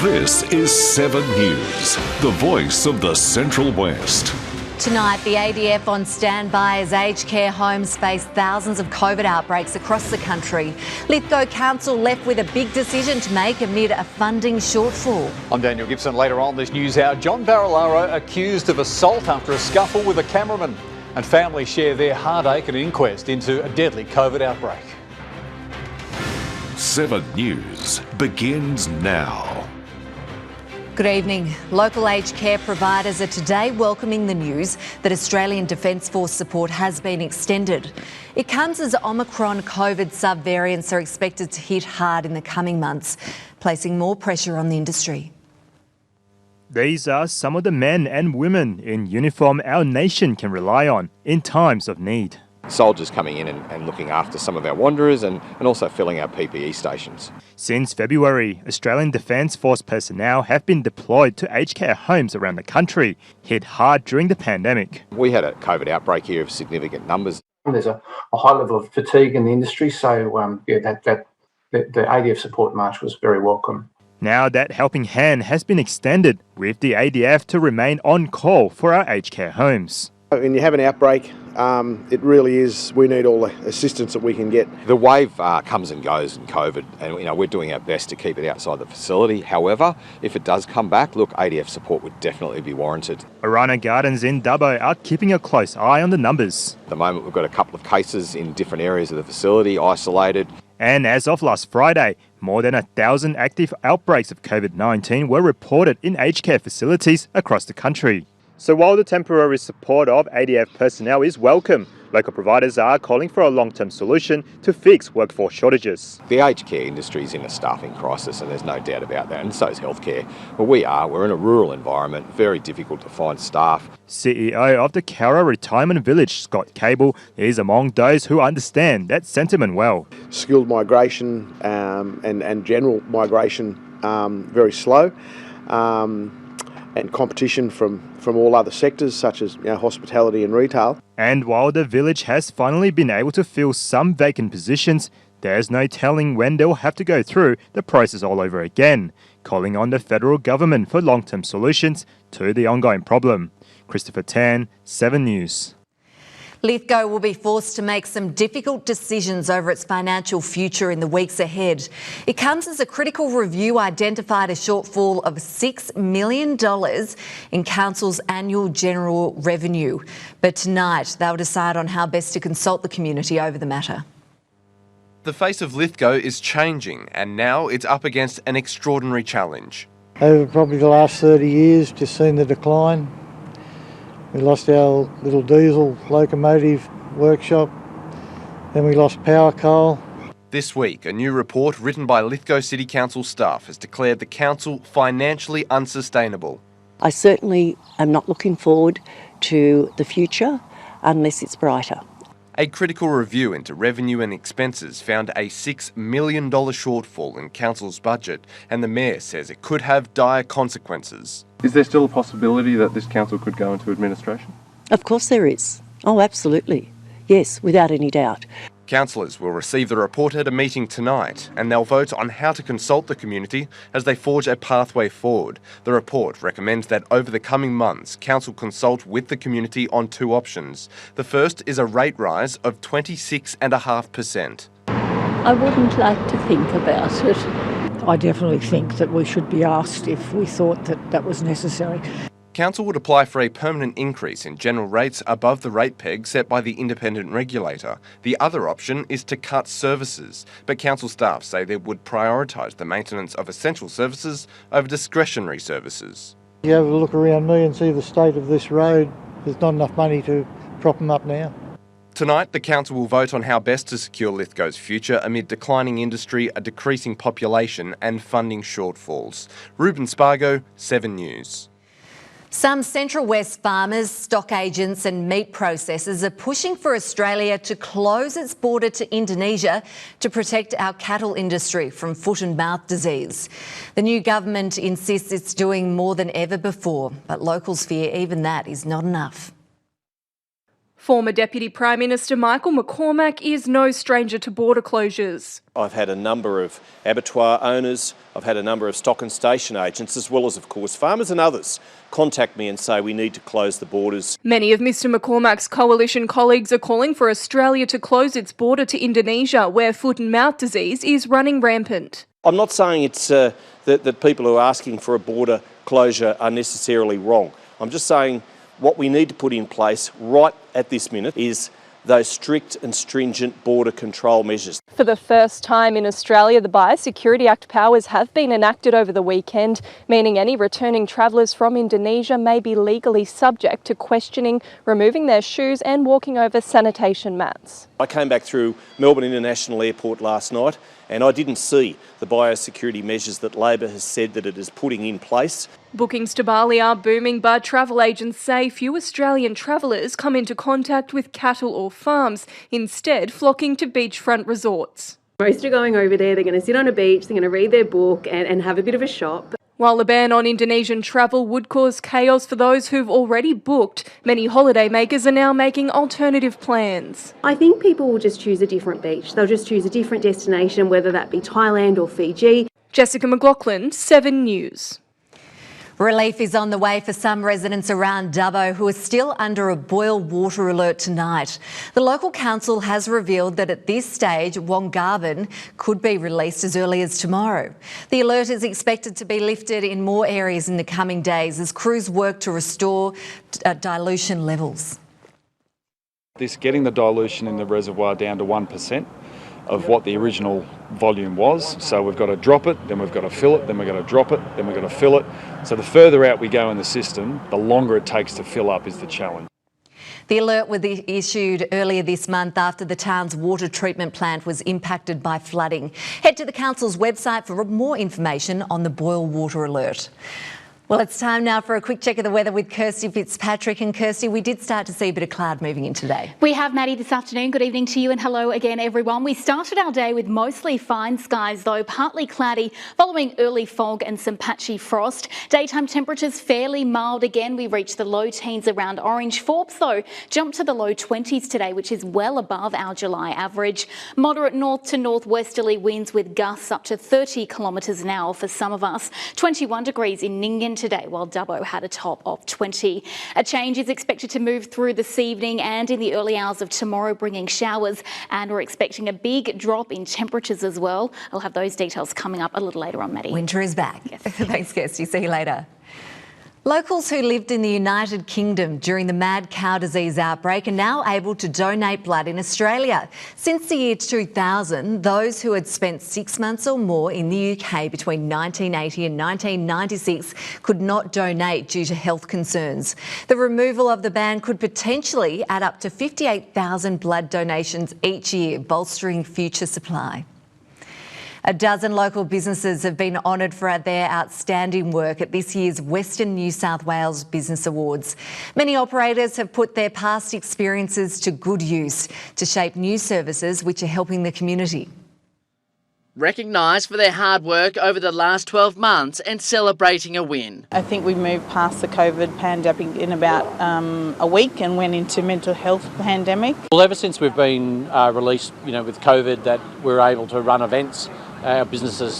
This is 7 News, the voice of the Central West. Tonight, the ADF on standby as aged care homes face thousands of COVID outbreaks across the country. Lithgow Council left with a big decision to make amid a funding shortfall. I'm Daniel Gibson. Later on this news hour, John Barilaro accused of assault after a scuffle with a cameraman. And families share their heartache at an inquest into a deadly COVID outbreak. 7 News begins now. Good evening. Local aged care providers are today welcoming the news that Australian Defence Force support has been extended. It comes as Omicron COVID subvariants are expected to hit hard in the coming months, placing more pressure on the industry. These are some of the men and women in uniform our nation can rely on in times of need. Soldiers coming in and looking after some of our wanderers and also filling our PPE stations. Since February, Australian Defence Force personnel have been deployed to aged care homes around the country, hit hard during the pandemic. We had a COVID outbreak here of significant numbers. There's a high level of fatigue in the industry, so the ADF support march was very welcome. Now that helping hand has been extended, with the ADF to remain on call for our aged care homes. When you have an outbreak, it really is, we need all the assistance that we can get. The wave comes and goes in COVID, and we're doing our best to keep it outside the facility. However, if it does come back, look, ADF support would definitely be warranted. Orana Gardens in Dubbo are keeping a close eye on the numbers. At the moment, we've got a couple of cases in different areas of the facility, isolated. And as of last Friday, more than 1,000 active outbreaks of COVID-19 were reported in aged care facilities across the country. So while the temporary support of ADF personnel is welcome, local providers are calling for a long-term solution to fix workforce shortages. The aged care industry is in a staffing crisis, and there's no doubt about that, and so is healthcare. But we're in a rural environment, very difficult to find staff. CEO of the Cowra Retirement Village, Scott Cable, is among those who understand that sentiment well. Skilled migration and general migration very slow. And competition from all other sectors such as hospitality and retail. And while the village has finally been able to fill some vacant positions, there's no telling when they'll have to go through the process all over again, calling on the federal government for long-term solutions to the ongoing problem. Christopher Tan, 7 News. Lithgow will be forced to make some difficult decisions over its financial future in the weeks ahead. It comes as a critical review identified a shortfall of $6 million in council's annual general revenue. But tonight, they'll decide on how best to consult the community over the matter. The face of Lithgow is changing, and now it's up against an extraordinary challenge. Over probably the last 30 years, just seen the decline. We lost our little diesel locomotive workshop, then we lost power coal. This week, a new report written by Lithgow City Council staff has declared the council financially unsustainable. I certainly am not looking forward to the future unless it's brighter. A critical review into revenue and expenses found a $6 million shortfall in council's budget, and the mayor says it could have dire consequences. Is there still a possibility that this council could go into administration? Of course there is. Oh, absolutely. Yes, without any doubt. Councillors will receive the report at a meeting tonight, and they'll vote on how to consult the community as they forge a pathway forward. The report recommends that over the coming months, council consult with the community on 2 options. The first is a rate rise of 26.5%. I wouldn't like to think about it. I definitely think that we should be asked if we thought that that was necessary. Council would apply for a permanent increase in general rates above the rate peg set by the independent regulator. The other option is to cut services, but council staff say they would prioritise the maintenance of essential services over discretionary services. You have a look around me and see the state of this road. There's not enough money to prop them up now. Tonight, the council will vote on how best to secure Lithgow's future amid declining industry, a decreasing population and funding shortfalls. Ruben Spargo, 7 News. Some Central West farmers, stock agents and meat processors are pushing for Australia to close its border to Indonesia to protect our cattle industry from foot and mouth disease. The new government insists it's doing more than ever before, but locals fear even that is not enough. Former Deputy Prime Minister Michael McCormack is no stranger to border closures. I've had a number of abattoir owners, I've had a number of stock and station agents, as well as, of course, farmers and others contact me and say we need to close the borders. Many of Mr McCormack's coalition colleagues are calling for Australia to close its border to Indonesia, where foot and mouth disease is running rampant. I'm not saying it's that people who are asking for a border closure are necessarily wrong. I'm just saying what we need to put in place right at this minute is those strict and stringent border control measures. For the first time in Australia, the Biosecurity Act powers have been enacted over the weekend, meaning any returning travellers from Indonesia may be legally subject to questioning, removing their shoes and walking over sanitation mats. I came back through Melbourne International Airport last night and I didn't see the biosecurity measures that Labor has said that it is putting in place. Bookings to Bali are booming, but travel agents say few Australian travellers come into contact with cattle or farms, instead flocking to beachfront resorts. Most are going over there, they're going to sit on a beach, they're going to read their book and have a bit of a shop. While the ban on Indonesian travel would cause chaos for those who've already booked, many holidaymakers are now making alternative plans. I think people will just choose a different beach. They'll just choose a different destination, whether that be Thailand or Fiji. Jessica McLaughlin, 7 News. Relief is on the way for some residents around Dubbo who are still under a boil water alert tonight. The local council has revealed that at this stage, Wongarvan could be released as early as tomorrow. The alert is expected to be lifted in more areas in the coming days as crews work to restore dilution levels. Getting the dilution in the reservoir down to 1% of what the original volume was. So we've got to drop it, then we've got to fill it, then we've got to drop it, then we've got to fill it. So the further out we go in the system, the longer it takes to fill up is the challenge. The alert was issued earlier this month after the town's water treatment plant was impacted by flooding. Head to the council's website for more information on the boil water alert. Well, it's time now for a quick check of the weather with Kirsty Fitzpatrick. And Kirsty, we did start to see a bit of cloud moving in today. We have, Maddie, this afternoon. Good evening to you and hello again, everyone. We started our day with mostly fine skies, though partly cloudy, following early fog and some patchy frost. Daytime temperatures fairly mild again. We reached the low teens around Orange. Forbes, though, jumped to the low 20s today, which is well above our July average. Moderate north to northwesterly winds with gusts up to 30 kilometres an hour for some of us. 21 degrees in Nyngan today, while Dubbo had a top of 20. A change is expected to move through this evening and in the early hours of tomorrow, bringing showers, and we're expecting a big drop in temperatures as well. I'll have those details coming up a little later on, Maddie. Winter is back. Yes. Thanks, Kirsty. See you later. Locals who lived in the United Kingdom during the mad cow disease outbreak are now able to donate blood in Australia. Since the year 2000, those who had spent 6 months or more in the UK between 1980 and 1996 could not donate due to health concerns. The removal of the ban could potentially add up to 58,000 blood donations each year, bolstering future supply. A dozen local businesses have been honoured for their outstanding work at this year's Western New South Wales Business Awards. Many operators have put their past experiences to good use to shape new services which are helping the community. Recognised for their hard work over the last 12 months and celebrating a win. I think we moved past the COVID pandemic in about a week and went into mental health pandemic. Well, ever since we've been released, with COVID, that we're able to run events, our business has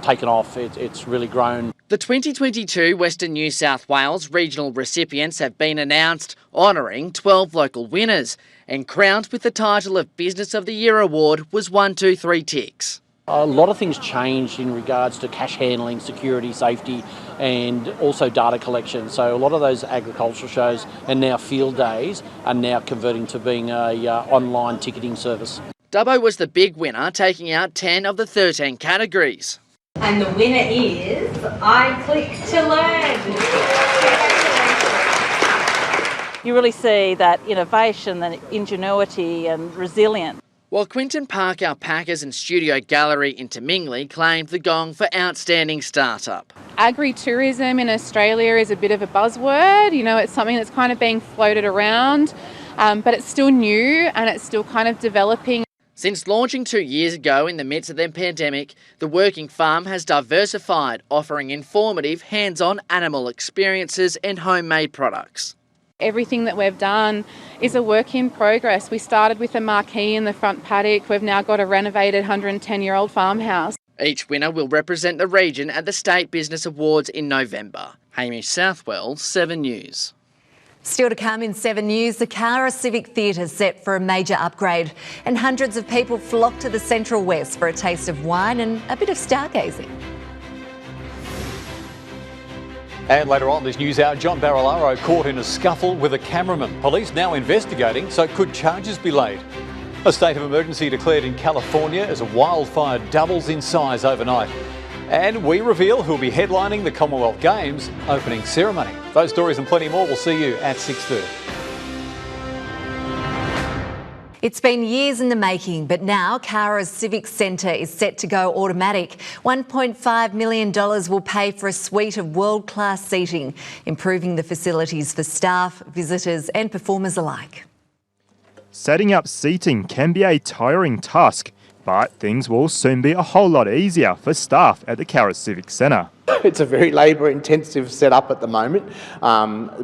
taken off. It's really grown. The 2022 Western New South Wales regional recipients have been announced, honouring 12 local winners, and crowned with the title of Business of the Year award was 123 Ticks. A lot of things changed in regards to cash handling, security, safety, and also data collection. So a lot of those agricultural shows and now field days are now converting to being a online ticketing service. Dubbo was the big winner, taking out 10 of the 13 categories. And the winner is iClick to Learn. You really see that innovation, that ingenuity and resilience. While Quinton Park Alpacas and Studio Gallery in Tamingley claimed the gong for Outstanding Startup. Agri-tourism in Australia is a bit of a buzzword. It's something that's kind of being floated around, but it's still new and it's still kind of developing. Since launching 2 years ago in the midst of the pandemic, the Working Farm has diversified, offering informative, hands-on animal experiences and homemade products. Everything that we've done is a work in progress. We started with a marquee in the front paddock. We've now got a renovated 110-year-old farmhouse. Each winner will represent the region at the State Business Awards in November. Hamish Southwell, 7 News. Still to come in 7 News, the Cara Civic Theatre set for a major upgrade, and hundreds of people flock to the Central West for a taste of wine and a bit of stargazing. And later on this news hour, John Barilaro caught in a scuffle with a cameraman. Police now investigating, so could charges be laid? A state of emergency declared in California as a wildfire doubles in size overnight. And we reveal who'll be headlining the Commonwealth Games opening ceremony. Those stories and plenty more will see you at 6:30. It's been years in the making, but now Cara's Civic Centre is set to go automatic. $1.5 million will pay for a suite of world-class seating, improving the facilities for staff, visitors and performers alike. Setting up seating can be a tiring task, but things will soon be a whole lot easier for staff at the Cara Civic Centre. It's a very labour-intensive setup at the moment,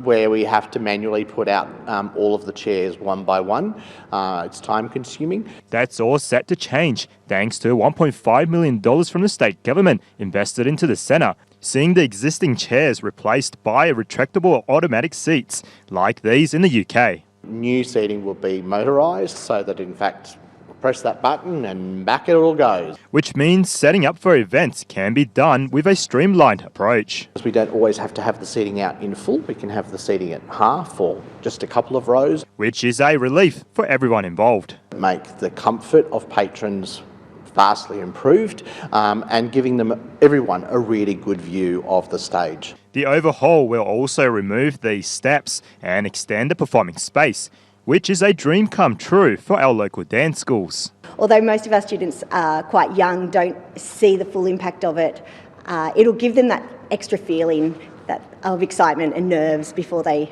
where we have to manually put out all of the chairs one by one. It's time-consuming. That's all set to change, thanks to $1.5 million from the state government invested into the centre, seeing the existing chairs replaced by retractable automatic seats, like these in the UK. New seating will be motorised so that, in fact, press that button and back it all goes. Which means setting up for events can be done with a streamlined approach. We don't always have to have the seating out in full. We can have the seating at half or just a couple of rows. Which is a relief for everyone involved. Make the comfort of patrons vastly improved and giving everyone a really good view of the stage. The overhaul will also remove these steps and extend the performing space, which is a dream come true for our local dance schools. Although most of our students are quite young, don't see the full impact of it, it'll give them that extra feeling of excitement and nerves before they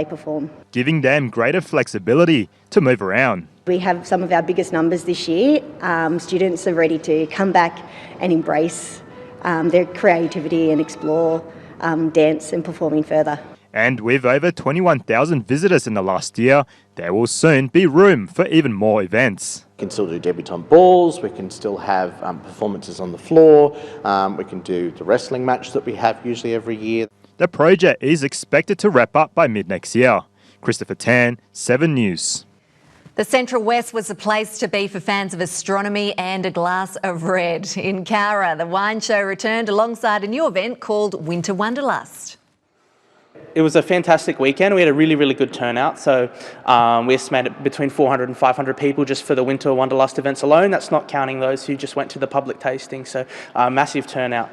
perform. Giving them greater flexibility to move around. We have some of our biggest numbers this year. Students are ready to come back and embrace their creativity and explore dance and performing further. And with over 21,000 visitors in the last year, there will soon be room for even more events. We can still do debutante balls, we can still have performances on the floor, we can do the wrestling match that we have usually every year. The project is expected to wrap up by mid-next year. Christopher Tan, 7 News. The Central West was the place to be for fans of astronomy and a glass of red. In Cara, the wine show returned alongside a new event called Winter Wanderlust. It was a fantastic weekend. We had a really, really good turnout. So we estimated between 400 and 500 people just for the Winter Wanderlust events alone. That's not counting those who just went to the public tasting. So massive turnout.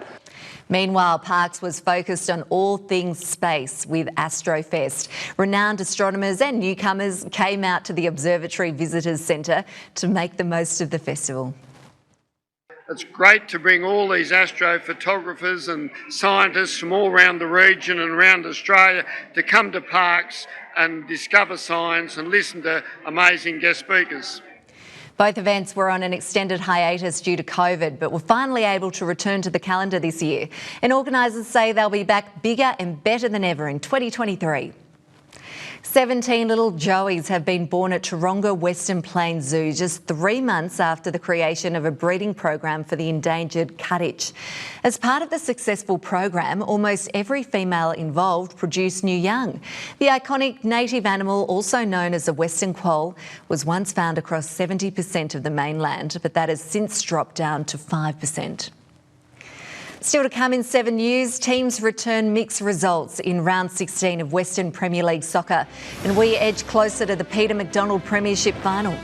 Meanwhile, Parkes was focused on all things space with Astrofest. Renowned astronomers and newcomers came out to the Observatory Visitors Centre to make the most of the festival. It's great to bring all these astrophotographers and scientists from all around the region and around Australia to come to Parkes and discover science and listen to amazing guest speakers. Both events were on an extended hiatus due to COVID, but were finally able to return to the calendar this year. And organisers say they'll be back bigger and better than ever in 2023. 17 little Joeys have been born at Taronga Western Plains Zoo just 3 months after the creation of a breeding program for the endangered cuttich. As part of the successful program, almost every female involved produced new young. The iconic native animal, also known as the Western quoll, was once found across 70% of the mainland, but that has since dropped down to 5%. Still to come in 7 News, teams return mixed results in round 16 of Western Premier League soccer, and we edge closer to the Peter McDonald Premiership final.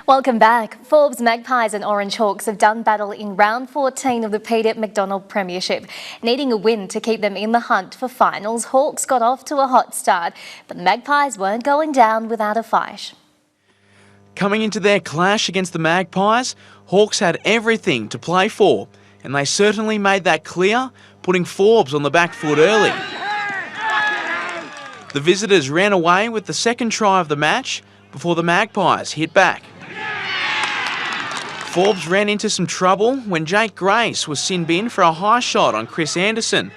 Welcome back. Forbes Magpies and Orange Hawks have done battle in round 14 of the Peter McDonald Premiership. Needing a win to keep them in the hunt for finals, Hawks got off to a hot start, but the Magpies weren't going down without a fight. Coming into their clash against the Magpies, Hawks had everything to play for, and they certainly made that clear, putting Forbes on the back foot early. The visitors ran away with the second try of the match before the Magpies hit back. Forbes ran into some trouble when Jake Grace was sin binned for a high shot on Chris Anderson.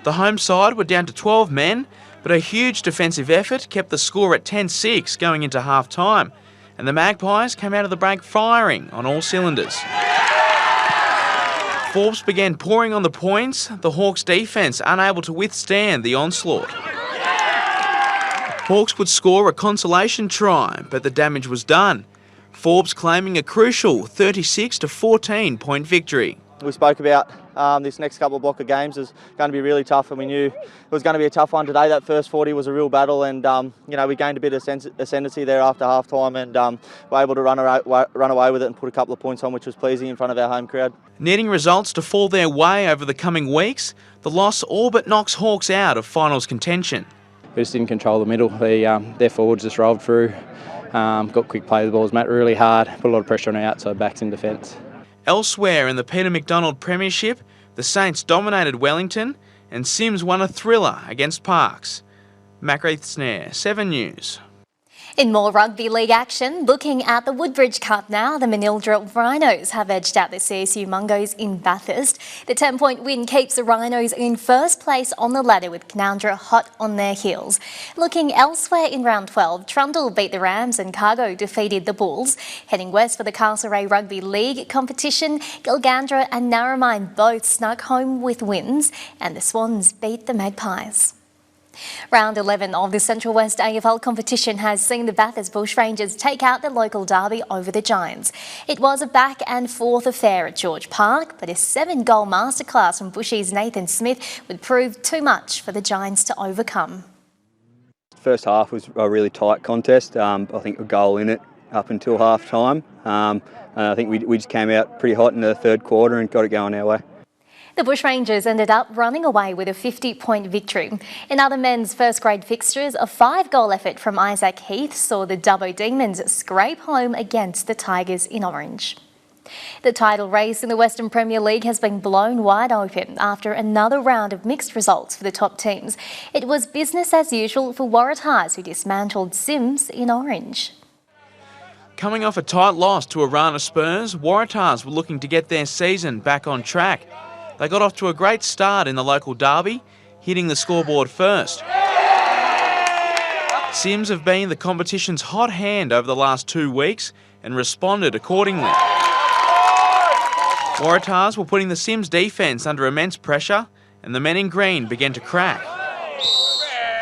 The home side were down to 12 men, but a huge defensive effort kept the score at 10-6 going into half-time, and the Magpies came out of the break firing on all cylinders. Forbes began pouring on the points, the Hawks defence unable to withstand the onslaught. Hawks would score a consolation try, but the damage was done. Forbes claiming a crucial 36-14 point victory. We spoke about this next couple of block of games is going to be really tough, and we knew it was going to be a tough one today. That first 40 was a real battle, and we gained a bit of ascendancy there after half time, and were able to run away with it and put a couple of points on, which was pleasing in front of our home crowd. Needing results to fall their way over the coming weeks, the loss all but knocks Hawks out of finals contention. We just didn't control the middle. Their forwards just rolled through, got quick play of the balls, really hard, put a lot of pressure on our outside backs in defence. Elsewhere in the Peter McDonald Premiership, the Saints dominated Wellington and Sims won a thriller against Parks. Macraith Snare, 7 News. In more rugby league action, looking at the Woodbridge Cup now, the Manildra Rhinos have edged out the CSU Mungos in Bathurst. The 10-point win keeps the Rhinos in first place on the ladder with Canowindra hot on their heels. Looking elsewhere in round 12, Trundle beat the Rams and Cargo defeated the Bulls. Heading west for the Castlereagh Rugby League competition, Gilgandra and Narromine both snuck home with wins, and the Swans beat the Magpies. Round 11 of the Central West AFL competition has seen the Bathurst Bushrangers take out the local derby over the Giants. It was a back and forth affair at George Park, but a 7-goal masterclass from Bushies' Nathan Smith would prove too much for the Giants to overcome. First half was a really tight contest. I think a goal in it up until half time. And I think we just came out pretty hot in the third quarter and got it going our way. The Bushrangers ended up running away with a 50-point victory. In other men's first-grade fixtures, a 5-goal effort from Isaac Heath saw the Dubbo Demons scrape home against the Tigers in orange. The title race in the Western Premier League has been blown wide open after another round of mixed results for the top teams. It was business as usual for Waratahs, who dismantled Sims in orange. Coming off a tight loss to Arana Spurs, Waratahs were looking to get their season back on track. They got off to a great start in the local derby, hitting the scoreboard first. Sims have been the competition's hot hand over the last 2 weeks and responded accordingly. Waratahs were putting the Sims defence under immense pressure, and the men in green began to crack.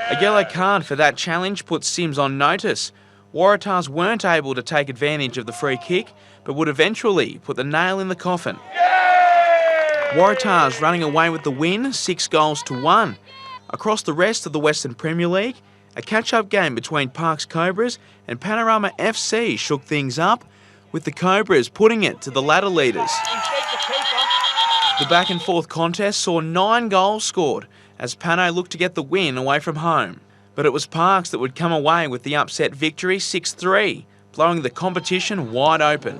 A yellow card for that challenge put Sims on notice. Waratahs weren't able to take advantage of the free kick, but would eventually put the nail in the coffin. Waratahs running away with the win, 6-1. Across the rest of the Western Premier League, a catch-up game between Parks Cobras and Panorama FC shook things up, with the Cobras putting it to the ladder leaders. The back-and-forth contest saw 9 goals scored as Pano looked to get the win away from home. But it was Parks that would come away with the upset victory 6-3, blowing the competition wide open.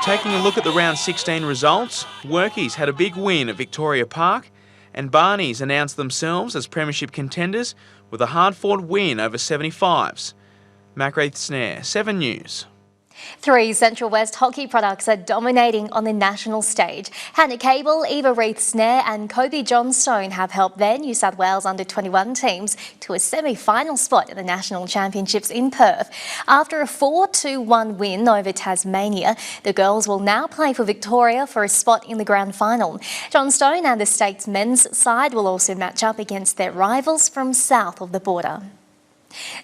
Taking a look at the round 16 results, Workies had a big win at Victoria Park, and Barneys announced themselves as premiership contenders with a hard-fought win over 75s. Macraith Snare, 7 News. 3 Central West hockey products are dominating on the national stage. Hannah Cable, Eva Reith-Snare and Kobe Johnstone have helped their New South Wales under-21 teams to a semi-final spot at the National Championships in Perth. After a 4-2-1 win over Tasmania, the girls will now play for Victoria for a spot in the grand final. Johnstone and the state's men's side will also match up against their rivals from south of the border.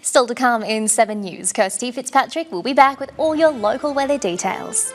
Still to come in 7 News, Kirsty Fitzpatrick will be back with all your local weather details.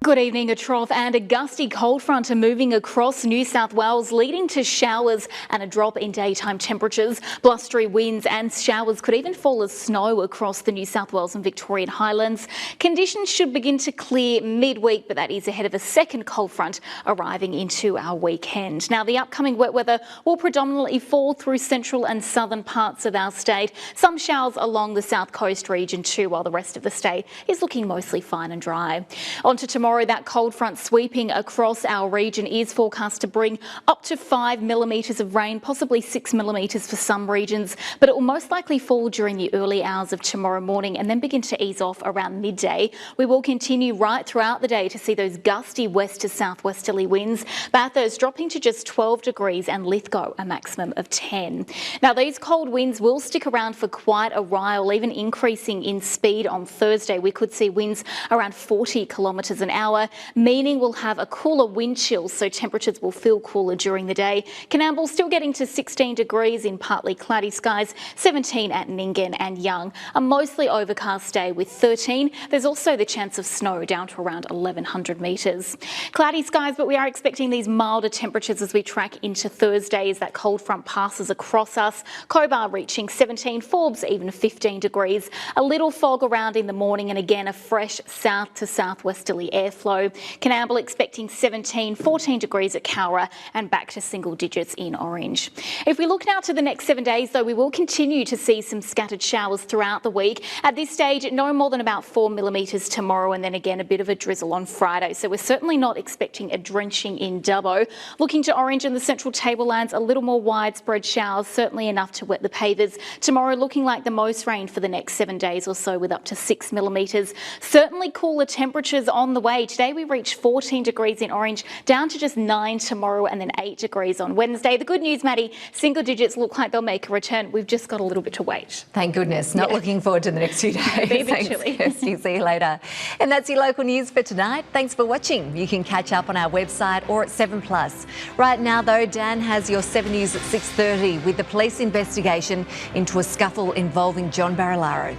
Good evening. A trough and a gusty cold front are moving across New South Wales, leading to showers and a drop in daytime temperatures. Blustery winds and showers could even fall as snow across the New South Wales and Victorian Highlands. Conditions should begin to clear midweek, but that is ahead of a second cold front arriving into our weekend. Now, the upcoming wet weather will predominantly fall through central and southern parts of our state. Some showers along the south coast region too, while the rest of the state is looking mostly fine and dry. On to tomorrow. tomorrow, that cold front sweeping across our region is forecast to bring up to 5 millimetres of rain, possibly 6 millimetres for some regions, but it will most likely fall during the early hours of tomorrow morning and then begin to ease off around midday. We will continue right throughout the day to see those gusty west to southwesterly winds. Bathurst dropping to just 12 degrees and Lithgow a maximum of 10. Now, these cold winds will stick around for quite a while, even increasing in speed on Thursday. We could see winds around 40 kilometres an hour, meaning we'll have a cooler wind chill, so temperatures will feel cooler during the day. Coonamble still getting to 16 degrees in partly cloudy skies, 17 at Nyngan and Young. A mostly overcast day with 13. There's also the chance of snow down to around 1100 metres. Cloudy skies, but we are expecting these milder temperatures as we track into Thursday as that cold front passes across us. Cobar reaching 17, Forbes even 15 degrees. A little fog around in the morning and again a fresh south to southwesterly airflow. Coonamble expecting 17, 14 degrees at Cowra and back to single digits in Orange. If we look now to the next 7 days though, we will continue to see some scattered showers throughout the week. At this stage, no more than about 4 millimetres tomorrow and then again a bit of a drizzle on Friday. So we're certainly not expecting a drenching in Dubbo. Looking to Orange and the central tablelands, a little more widespread showers, certainly enough to wet the pavers. Tomorrow looking like the most rain for the next 7 days or so with up to 6 millimetres. Certainly cooler temperatures on the way. Today we reached 14 degrees in Orange, down to just 9 tomorrow and then 8 degrees on Wednesday. The good news, Maddie, single digits look like they'll make a return. We've just got a little bit to wait. Thank goodness. Not looking forward to the next few days. Be a bit Thanks, chilly. Kirsty. See you later. And that's your local news for tonight. Thanks for watching. You can catch up on our website or at 7plus. Right now, though, Dan has your 7 News at 6:30 with the police investigation into a scuffle involving John Barilaro.